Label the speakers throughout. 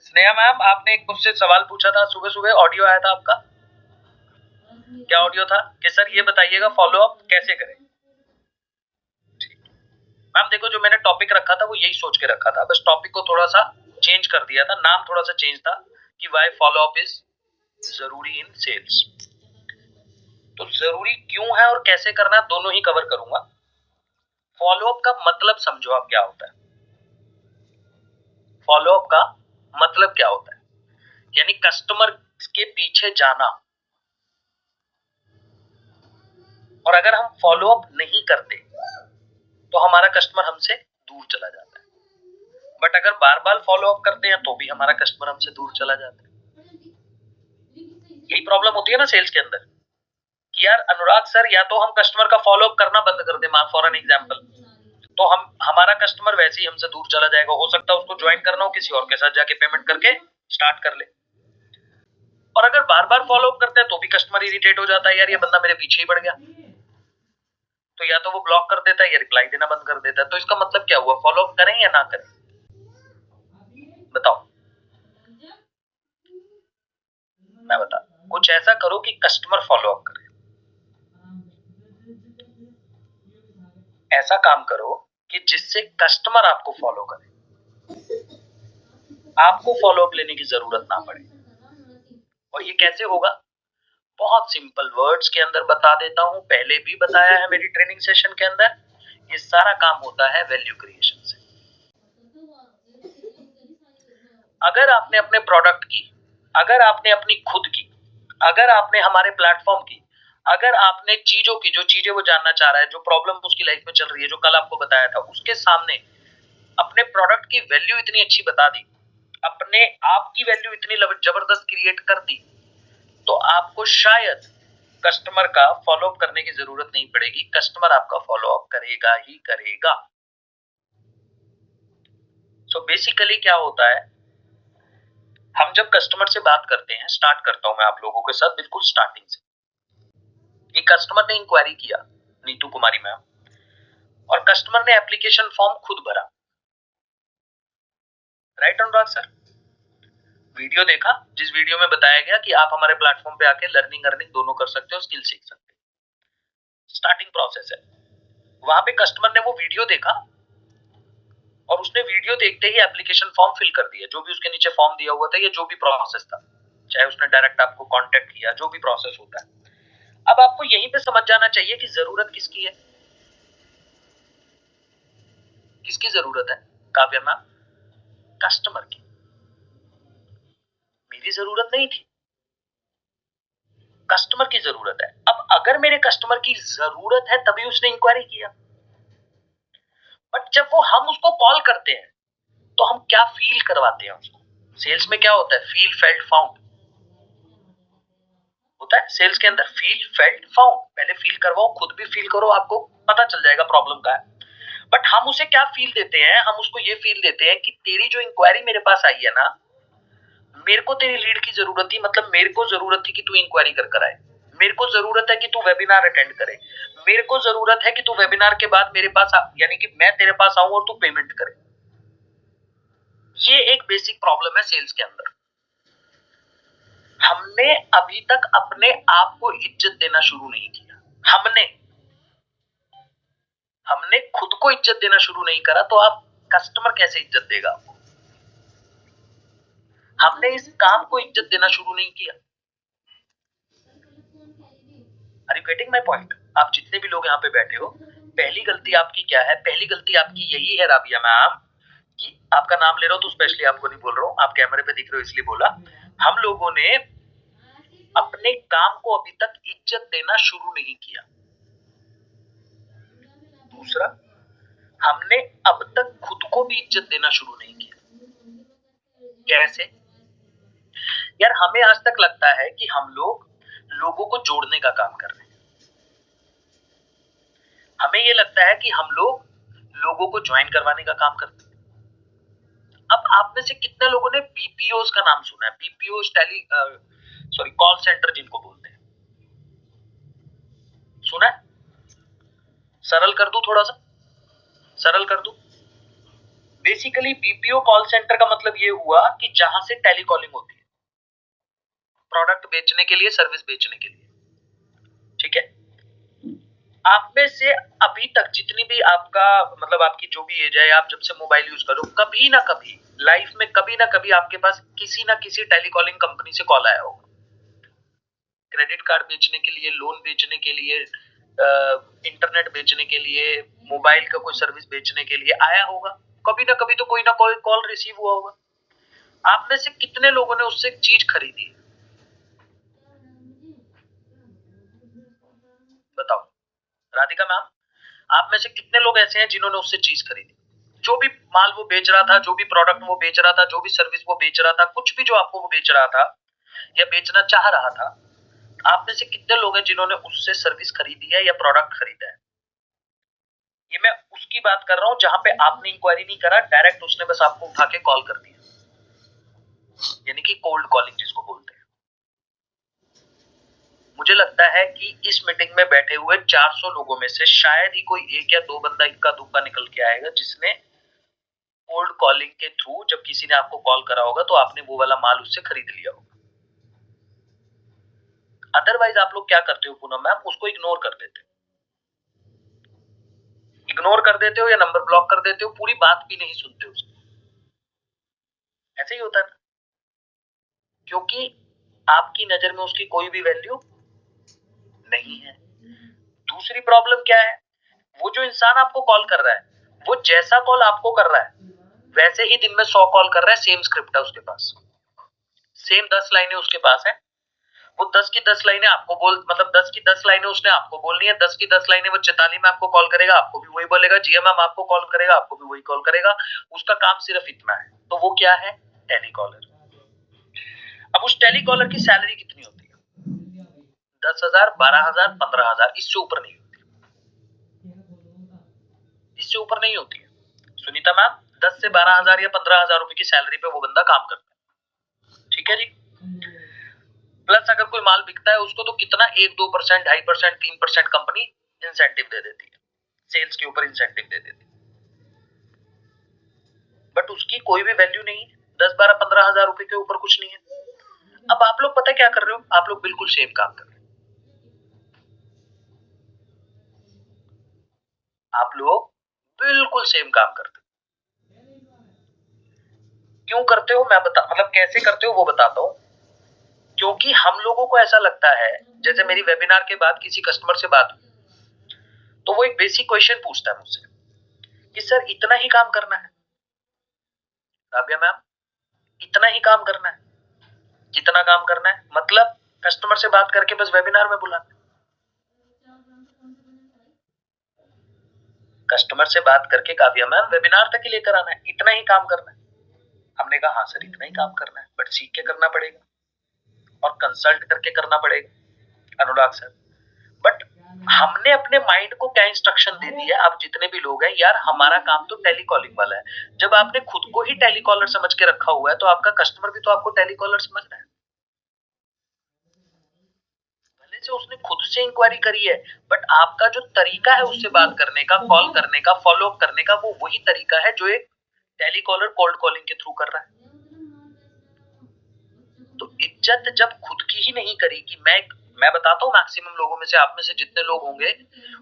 Speaker 1: Sneha ma'am, आपने एक मुझसे सवाल पूछा था सुबह सुबह, ऑडियो आया था आपका। क्या ऑडियो था कि सर ये बताइएगा फॉलो अप कैसे करें। मैम देखो, जो मैंने टॉपिक रखा था वो यही सोच के रखा था, बस टॉपिक को थोड़ा सा चेंज कर दिया था, नाम थोड़ा सा चेंज था कि व्हाई फॉलो अप इज जरूरी इन सेल्स। तो जरूरी क्यों है और कैसे करना है दोनों ही कवर करूंगा। फॉलो अप का मतलब समझो आप क्या होता है। फॉलो अप का मतलब क्या होता है, यानी कस्टमर के पीछे जाना। और अगर हम फॉलो अप नहीं करते तो हमारा कस्टमर हमसे दूर चला जाता है, बट अगर बार बार फॉलो अप करते हैं तो भी हमारा कस्टमर हमसे दूर चला जाता है। यही प्रॉब्लम होती है ना सेल्स के अंदर कि यार अनुराग सर, या तो हम कस्टमर का फॉलो अप करना बंद कर दें, फॉर एन एग्जांपल, तो हमारा कस्टमर वैसे ही हमसे दूर चला जाएगा। हो सकता है उसको ज्वाइन करना हो, किसी और के साथ जाके पेमेंट करके स्टार्ट कर ले। और अगर बार बार फॉलो अप करते हैं तो भी कस्टमर इरिटेट हो जाता है, यार ये बंदा मेरे पीछे ही पड़ गया, तो या तो वो ब्लॉक कर देता है या रिप्लाई देना बंद कर देता है। तो इसका मतलब क्या हुआ, फॉलो अप करें या ना करें, बताओ। मैं बता, कुछ ऐसा करो कि कस्टमर फॉलो अप करे। ऐसा काम करो कि जिससे कस्टमर आपको फॉलो करे, आपको फॉलो अप लेने की जरूरत ना पड़े। और ये कैसे होगा, बहुत सिंपल वर्ड्स के अंदर बता देता हूं, पहले भी बताया है मेरी ट्रेनिंग सेशन के अंदर। ये सारा काम होता है वैल्यू क्रिएशन से। अगर आपने अपने प्रोडक्ट की, अगर आपने अपनी खुद की, अगर आपने हमारे प्लेटफॉर्म की, अगर आपने चीजों की, जो चीजें वो जानना चाह रहा है, जो प्रॉब्लम उसकी लाइफ में चल रही है, जो कल आपको बताया था, उसके सामने अपने प्रोडक्ट की वैल्यू इतनी अच्छी बता दी, अपने आप की वैल्यू इतनी जबरदस्त क्रिएट कर दी, तो आपको शायद कस्टमर का फॉलो अप करने की जरूरत नहीं पड़ेगी। कस्टमर आपका फॉलो अप करेगा ही करेगा। सो बेसिकली क्या होता है, हम जब कस्टमर से बात करते हैं, स्टार्ट करता हूं मैं आप लोगों के साथ बिल्कुल स्टार्टिंग से। एक कस्टमर ने इंक्वायरी किया, नीतू कुमारी मैम, और कस्टमर ने एप्लीकेशन फॉर्म खुद भरा। राइट अनुराग सर, वीडियो देखा जिस वीडियो में बताया गया कि आप हमारे प्लेटफॉर्म पे आके लर्निंग अर्निंग दोनों कर सकते हो, स्किल सीख सकते हो। स्टार्टिंग प्रोसेस है। वहां पे कस्टमर ने वो वीडियो देखा और उसने वीडियो देखते ही एप्लीकेशन फॉर्म फिल कर दिया, जो भी उसके नीचे फॉर्म दिया हुआ था, ये जो भी प्रोसेस था, चाहे उसने डायरेक्ट आपको कांटेक्ट किया, जो भी प्रोसेस होता है। अब आपको यहीं पे समझ जाना चाहिए कि जरूरत किसकी है। किसकी जरूरत है काव्या मैम, कस्टमर की। मेरी जरूरत नहीं थी, कस्टमर की जरूरत है। अब अगर मेरे कस्टमर की जरूरत है तभी उसने इंक्वायरी किया, बट जब वो हम उसको कॉल करते हैं तो हम क्या फील करवाते हैं उसको। सेल्स में क्या होता है, फील फेल्ट फाउंड होता है। सेल्स के अंदर फील फेल्ट फाउंड, पहले फील करवाओ, खुद भी फील करो, आपको पता चल जाएगा प्रॉब्लम का है। बट हम उसे क्या फील देते हैं, हम उसको ये फील देते हैं कि तेरी जो इंक्वायरी मेरे पास आई है ना, मेरे को तेरी लीड की जरूरत थी, मतलब मेरे को जरूरत थी कि तू इंक्वायरी कर आए, मेरे को जरूरत है कि तू वेबिनार अटेंड करे, मेरे को जरूरत है कि तू वेबिनार के बाद मेरे पास यानी कि मैं तेरे पास आऊं और तू पेमेंट करे। ये एक बेसिक प्रॉब्लम है सेल्स के अंदर। हमने अभी तक अपने आप को इज्जत देना शुरू नहीं किया। हमने खुद को इज्जत देना शुरू नहीं करा, तो आप कस्टमर कैसे इज्जत देगा आपको। हमने इस काम को इज्जत देना शुरू नहीं किया। Are you getting my point. आप जितने भी लोग यहाँ पे बैठे हो, पहली गलती आपकी क्या है, पहली गलती आपकी यही है राबिया मैम, कि आपका नाम ले रहा हूं तो स्पेशली आपको नहीं बोल रहा हूं, आप कैमरे पे दिख रहे हो इसलिए बोला। हम लोगों ने अपने काम को अभी तक इज्जत देना शुरू नहीं किया। दूसरा, हमने अब तक खुद को भी इज्जत देना शुरू नहीं किया। कैसे यार, हमें आज तक लगता है कि हम लोग लोगों को जोड़ने का काम कर रहे हैं। हमें ये लगता है कि हम लोग लोगों को ज्वाइन करवाने का काम करते हैं। अब आप में से कितने लोगों ने बीपीओस का नाम सुना है, बीपीओस कॉल सेंटर जिनको बोलते हैं, सुना है। सरल कर दूं, थोड़ा सा सरल कर दूं। बेसिकली बीपीओ कॉल सेंटर का मतलब ये हुआ कि जहां से टेलीकॉलिंग होती है, प्रोडक्ट बेचने के लिए, सर्विस बेचने के लिए, ठीक है। आप में से अभी तक जितनी भी आपका मतलब आपकी जो भी एज है, आप जब से मोबाइल यूज करो, कभी ना कभी लाइफ में कभी ना कभी आपके पास किसी ना किसी टेलीकॉलिंग कंपनी से कॉल आया होगा, क्रेडिट कार्ड बेचने के लिए, लोन बेचने के लिए, इंटरनेट बेचने के लिए, मोबाइल का कोई सर्विस बेचने के लिए आया होगा। कभी ना कभी तो कोई ना कोई कॉल रिसीव हुआ होगा। आप में से कितने लोगों ने उससे चीज खरीदी? बताओ राधिका मैम, आप में से कितने लोग ऐसे हैं जिन्होंने उससे चीज खरीदी? जो भी माल वो बेच रहा था, जो भी प्रोडक्ट वो बेच रहा था, जो भी सर्विस वो बेच रहा था, कुछ भी जो आपको वो बेच रहा था या बेचना चाह रहा था, आप में से कितने लोग हैं जिन्होंने उससे सर्विस खरीदी है या प्रोडक्ट खरीदा है? ये मैं उसकी बात कर रहा हूं जहां पे आपने इंक्वायरी नहीं करा, डायरेक्ट उसने बस आपको उठा के कॉल कर दिया, यानी कि कोल्ड कॉलिंग जिसको बोलते हैं। मुझे लगता है कि इस मीटिंग में बैठे हुए 400 लोगों में से शायद ही कोई एक या दो बंदा इक्का दुक्का निकल के आएगा जिसने कोल्ड कॉलिंग के थ्रू जब किसी ने आपको कॉल करा होगा तो आपने वो वाला माल उससे खरीद लिया होगा। अदरवाइज आप लोग क्या करते हो पूनम मैम, उसको इग्नोर कर देते हो, इग्नोर कर देते हो या नंबर ब्लॉक कर देते हो, पूरी बात भी नहीं सुनते उसकी। ऐसे ही होता है ना, क्योंकि आपकी नजर में उसकी कोई भी वैल्यू नहीं है। दूसरी प्रॉब्लम क्या है, वो जो इंसान आपको कॉल कर रहा है, वो जैसा कॉल आपको कर रहा है वैसे ही दिन में 100 कॉल कर रहा है, सेम स्क्रिप्ट है उसके पास, सेम 10 लाइनें उसके पास है। वो 10 की 10 लाइनें आपको बोल मतलब 10 की 10 लाइनें उसने आपको बोलनी है, 10 की 10 लाइनें वो चैताली में आपको कॉल करेगा, आपको भी वही बोलेगा, जीएमएम आपको कॉल करेगा, आपको भी वही कॉल करेगा। उसका काम सिर्फ इतना है, तो वो क्या है? टेलीकॉलर। अब उस टेलीकॉलर की सैलरी कितनी होती है? 10,000, 12,000, 15,000, इससे ऊपर नहीं होती, इससे ऊपर नहीं होती है। सुनीता मैम, 10 से 12,000 या 15,000 रुपए की सैलरी पे वो बंदा काम करता है, ठीक है जी। प्लस अगर कोई माल बिकता है उसको तो कितना 1-2%, 2.5%, 3% कंपनी इंसेंटिव दे देती है, सेल्स के ऊपर इंसेंटिव दे देती है, बट उसकी कोई भी वैल्यू नहीं है। 10-12-15,000 रुपए के ऊपर कुछ नहीं है। अब आप लोग पता क्या कर रहे हो, आप लोग बिल्कुल सेम काम कर रहे हो, आप लोग बिल्कुल सेम काम करते हो। क्यों करते हो मैं बता मतलब कैसे करते हो वो बताता हूं। क्योंकि हम लोगों को ऐसा लगता है, जैसे मेरी वेबिनार के बाद किसी कस्टमर से बात हुई तो वो एक बेसिक क्वेश्चन पूछता है मुझसे कि सर इतना ही काम करना है? राबिया मैम, इतना ही काम करना है? कितना काम करना है मतलब? कस्टमर से बात करके बस वेबिनार में बुलाना, कस्टमर से बात करके काव्या मैम वेबिनार तक ही लेकर आना है, इतना ही काम करना है? हमने कहा हाँ सर इतना ही काम करना है, बट सीख के करना पड़ेगा और कंसल्ट करके करना पड़ेगा अनुराग सर। बट हमने अपने माइंड को क्या इंस्ट्रक्शन दे दी है, आप जितने भी लोग हैं यार, हमारा काम तो टेलीकॉलिंग वाला है। जब आपने खुद को ही टेलीकॉलर समझ के रखा हुआ है तो आपका कस्टमर भी तो आपको टेलीकॉलर समझ रहा है। भले से उसने खुद से इंक्वायरी करी है, बट आपका जो तरीका है उससे बात करने का, कॉल करने का, फॉलो अप करने का, वो वही तरीका है जो एक टेलीकॉलर कोल्ड कॉलिंग के थ्रू कर रहा है। तो इज्जत जब खुद की ही नहीं करी कि मैं बताता हूँ, मैक्सिमम लोगों में से, आप में से जितने लोग होंगे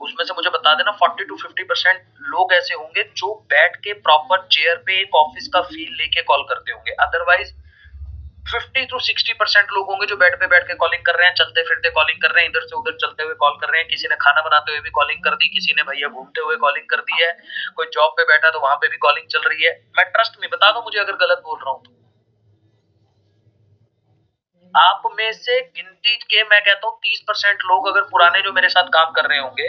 Speaker 1: उसमें से मुझे बता देना 40-50% लोग ऐसे होंगे जो बैठ के प्रॉपर चेयर पे एक ऑफिस का फील लेके कॉल करते होंगे। अदरवाइज 50-60% लोग होंगे जो बेड पे बैठ के कॉलिंग कर रहे हैं, चलते फिरते कॉलिंग कर रहे हैं, इधर से उधर चलते हुए कॉल कर रहे हैं, किसी ने खाना बनाते हुए भी कॉलिंग कर दी, किसी ने भैया घूमते हुए कॉलिंग कर दी है, कोई जॉब पे बैठा तो वहां पे भी कॉलिंग चल रही है। मैं ट्रस्ट में बता दो मुझे अगर गलत बोल रहा हूं तो। आप में से गिनती के मैं कहता हूँ 30% लोग अगर पुराने जो मेरे साथ काम कर रहे होंगे,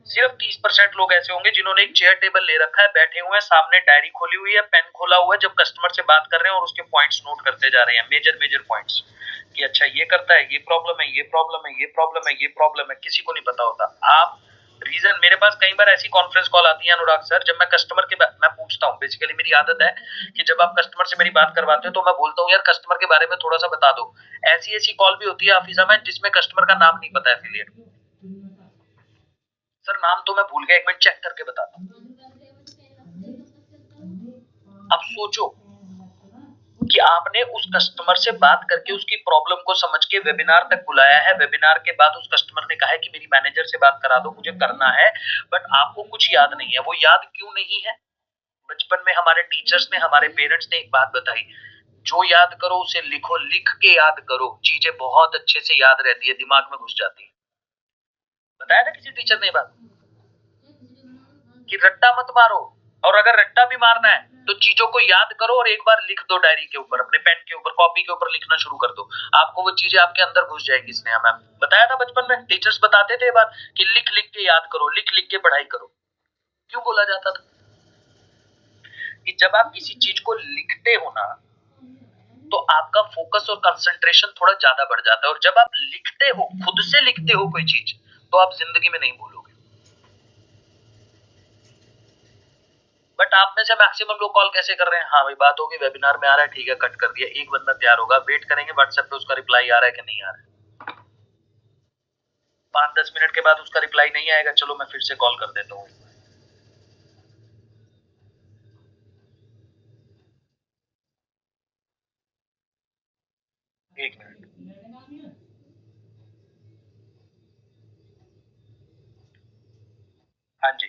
Speaker 1: सिर्फ 30% लोग ऐसे होंगे जिन्होंने एक चेयर टेबल ले रखा है, बैठे हुए हैं, सामने डायरी खोली हुई है, पेन खोला हुआ है, जब कस्टमर से बात कर रहे हैं और उसके पॉइंट्स नोट करते जा रहे हैं, मेजर पॉइंट्स कि अच्छा ये करता है, ये प्रॉब्लम है, ये प्रॉब्लम है, ये प्रॉब्लम है, ये प्रॉब्लम है। किसी को नहीं पता होता। आप रीजन, मेरे पास कई बार ऐसी कॉन्फ्रेंस कॉल आती है अनुराग सर, जब मैं कस्टमर के मैं पूछता हूँ, बेसिकली मेरी आदत है कि जब आप कस्टमर से मेरी बात करवाते हो तो मैं बोलता हूँ यार कस्टमर के बारे में थोड़ा सा बता दो। ऐसी ऐसी कॉल भी होती है हाफिजा में जिसमें कस्टमर का नाम नहीं पता है एफिलिएट। सर नाम तो मैं भूल गया, एक मिनट चेक करके बताता हूँ। अब सोचो कि आपने उस कस्टमर से बात करके उसकी प्रॉब्लम को समझ के वेबिनार तक बुलाया है, वेबिनार के बाद उस कस्टमर ने कहा है कि मेरी मैनेजर से बात करा दो, मुझे करना है, बट आपको कुछ याद नहीं है। वो याद क्यों नहीं है? बचपन में हमारे टीचर्स ने, हमारे पेरेंट्स ने एक बात बताई, जो याद करो उसे लिखो, लिख के याद करो, चीजें बहुत अच्छे से याद रहती है, दिमाग में घुस जाती है। बताया ना किसी टीचर ने बात कि रट्टा मत मारो, और अगर रट्टा भी मारना है तो चीजों को याद करो और एक बार लिख दो डायरी के ऊपर, अपने पेन के ऊपर, कॉपी के ऊपर लिखना शुरू कर दो, आपको वो चीजें आपके अंदर घुस जाएगी। स्नेहा मैम बताया था बचपन में, टीचर्स बताते थे बात कि लिख लिख के याद करो, लिख लिख के पढ़ाई करो। क्यों बोला जाता था? कि जब आप किसी चीज को लिखते हो ना तो आपका फोकस और कंसंट्रेशन थोड़ा ज्यादा बढ़ जाता है, और जब आप लिखते हो, खुद से लिखते हो कोई चीज, तो आप जिंदगी में नहीं भूलोगे। बट आप में से मैक्सिमम लोग कॉल कैसे कर रहे हैं? हाँ भाई बात होगी, वेबिनार में आ रहा है, ठीक है, कट कर दिया, एक बंदा तैयार होगा, वेट करेंगे व्हाट्सएप पे उसका रिप्लाई आ रहा है कि नहीं आ रहा है। 5-10 मिनट के बाद उसका रिप्लाई नहीं आएगा, चलो मैं फिर से कॉल कर देता हूँ। एक मिनट। हाँ जी,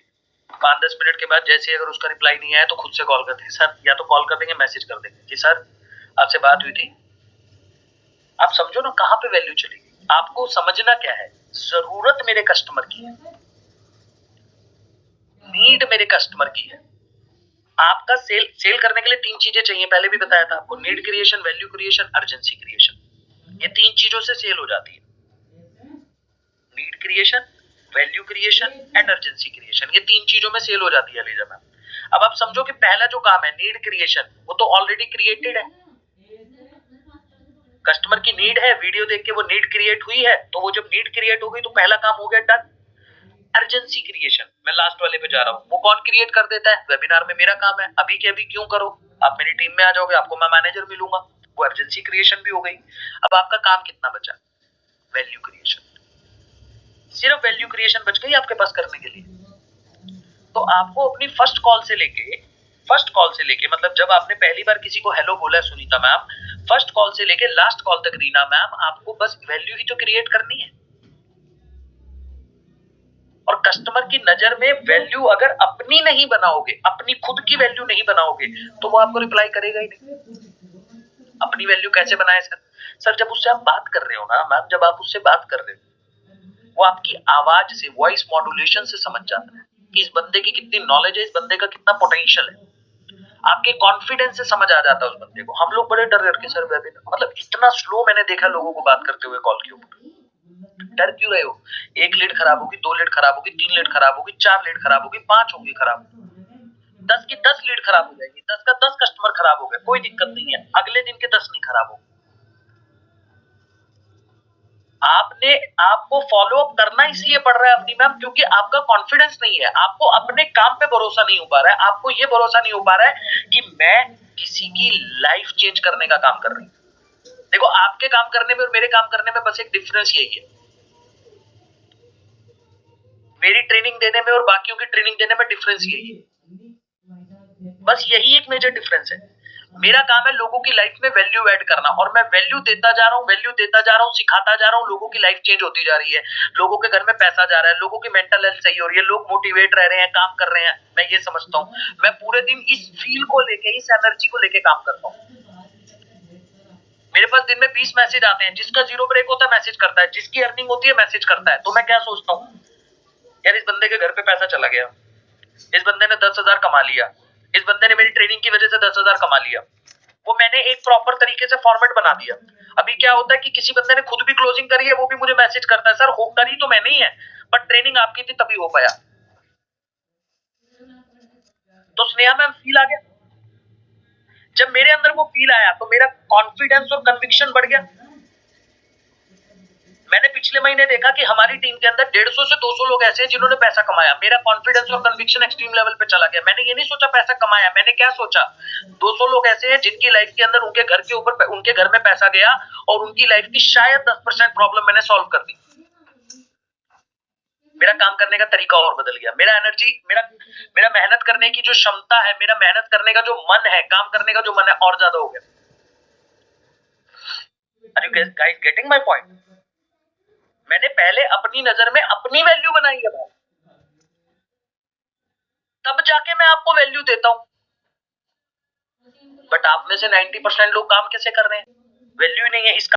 Speaker 1: 5-10 मिनट के बाद जैसे अगर उसका रिप्लाई नहीं आया तो खुद से कॉल कर देंगे सर, या तो कॉल कर देंगे, मैसेज कर देंगे कि सर आपसे बात हुई थी। आप समझो ना कहाँ पे वैल्यू चलेगी। आपको समझना क्या है, जरूरत मेरे कस्टमर की है, नीड मेरे कस्टमर की है। आपका सेल करने के लिए 3 चीजें चाहिए, पहले भी बताया था आपको, need creation, value creation, urgency creation. ये 3 चीजों से सेल हो जाती है, need creation, value creation and urgency creation. ये 3 चीजों में सेल हो जाती है लीजा मैम। अब आप समझो कि पहला जो काम है नीड क्रिएशन, वो तो ऑलरेडी क्रिएटेड है, कस्टमर की नीड है, वीडियो देख के वो नीड क्रिएट हुई है, तो वो जब नीड क्रिएट हो गई तो पहला काम हो गया डन। अर्जेंसी क्रिएशन, मैं लास्ट वाले पे जा रहा हूँ, वो कौन क्रिएट कर देता है? वेबिनार में मेरा काम है, अभी के अभी क्यों करो, आप मेरी टीम में आ जाओगे, आपको मैं मैनेजर मिलूंगा, वो अर्जेंसी क्रिएशन भी हो गई। अब आपका काम कितना बचा? Value creation. सिर्फ वैल्यू क्रिएशन बच गई आपके पास करने के लिए। तो आपको अपनी फर्स्ट कॉल से लेके मतलब जब आपने पहली बार किसी को हेलो बोला है सुनीता मैम, फर्स्ट कॉल से लेके लास्ट कॉल तक रीना मैम, आपको बस वैल्यू ही तो क्रिएट करनी है। और कस्टमर की नजर में वैल्यू अगर अपनी नहीं बनाओगे, अपनी खुद की वैल्यू नहीं बनाओगे, तो वो आपको रिप्लाई करेगा ही नहीं। अपनी वैल्यू कैसे बनाए सर? सर जब उससे आप बात कर रहे हो ना मैम, जब आप उससे बात कर रहे हो, वो आपकी आवाज से, वॉइस मॉड्यूलेशन से समझ जाता है कि इस बंदे की कितनी नॉलेज है, इस बंदे का कितना पोटेंशियल है। आपके कॉन्फिडेंस से समझ आ जाता है उस बंदे को। हम लोग बड़े डर के सर वेबिनार, मतलब इतना स्लो मैंने देखा लोगों को बात करते हुए कॉल के ऊपर। डर क्यों रहे हो? 1 लीड खराब होगी, 2 लीड खराब होगी, 3 लीड खराब होगी, 4 लीड खराब होगी, 5 होगी खराब, 10 की 10 लीड खराब हो जाएगी, 10 का 10 कस्टमर खराब हो गए, कोई दिक्कत नहीं है, अगले दिन के 10 नहीं खराब हो। आपको फॉलो अप करना इसलिए पड़ रहा है अपनी मैम, क्योंकि आपका कॉन्फिडेंस नहीं है, आपको अपने काम पे भरोसा नहीं हो पा रहा है, आपको ये भरोसा नहीं हो पा रहा है कि मैं किसी की लाइफ चेंज करने का काम कर रही हूं। देखो आपके काम करने में और मेरे काम करने में बस एक डिफरेंस यही है, मेरी ट्रेनिंग देने में और बाकियों की ट्रेनिंग देने में डिफरेंस यही है, बस यही एक मेजर डिफरेंस है। मेरा काम है लोगों की लाइफ में वैल्यू ऐड करना, और मैं वैल्यू देता जा रहा हूँ, वैल्यू देता जा रहा हूँ, सिखाता जा रहा हूँ, लोगों की लाइफ चेंज होती जा रही है, लोगों के घर में पैसा जा रहा है, लोगों की मेंटल हेल्थ सही हो रही है, लोग मोटिवेट रह रहे हैं, काम कर रहे हैं। मैं ये समझता हूँ, मैं पूरे दिन इस फील को लेके, इस एनर्जी को लेके काम करता हूँ। मेरे पास दिन में 20 मैसेज आते हैं, जिसका 0 ब्रेक होता है मैसेज करता है, जिसकी अर्निंग होती है मैसेज करता है। तो मैं क्या सोचता हूँ, यार इस बंदे के घर पे पैसा चला गया, इस बंदे ने 10,000 कमा लिया, इस बंदे ने मेरी ट्रेनिंग की वजह से 10,000 कमा लिया। वो मैंने एक प्रॉपर तरीके से फॉर्मेट बना दिया। अभी क्या होता है कि किसी बंदे ने खुद भी क्लोजिंग करी है, वो भी मुझे मैसेज करता है, सर हो करी तो मैंने ही है, पर ट्रेनिंग आपकी थी तभी हो पाया। तो स्नेहा मैम फील आ गया, जब मेरे अंदर वो फील आया तो मेरा कॉन्फिडेंस और कन्विक्शन बढ़ गया। मैंने पिछले महीने देखा कि हमारी टीम के अंदर 150 से 200 लोग ऐसे हैं जिन्होंने पैसा कमाया। मेरा कॉन्फिडेंस और कन्विक्शन एक्सट्रीम लेवल पे चला गया। मैंने ये नहीं सोचा पैसा कमाया, मैंने क्या सोचा, 200 लोग ऐसे हैं जिनकी लाइफ के अंदर उनके घर के ऊपर, उनके घर में पैसा गया और उनकी लाइफ की शायद 10% प्रॉब्लम मैंने सॉल्व कर दी। मेरा काम करने का तरीका और बदल गया, मेरा एनर्जी, मेरा मेहनत करने की जो क्षमता है, मेरा मेहनत करने का जो मन है, काम करने का जो मन है और ज्यादा हो गया। Are you guys getting my point? मैंने पहले अपनी नजर में अपनी वैल्यू बनाई है भाई, तब जाके मैं आपको वैल्यू देता हूं। बट आप में से 90% लोग काम कैसे कर रहे हैं? वैल्यू ही नहीं है। इस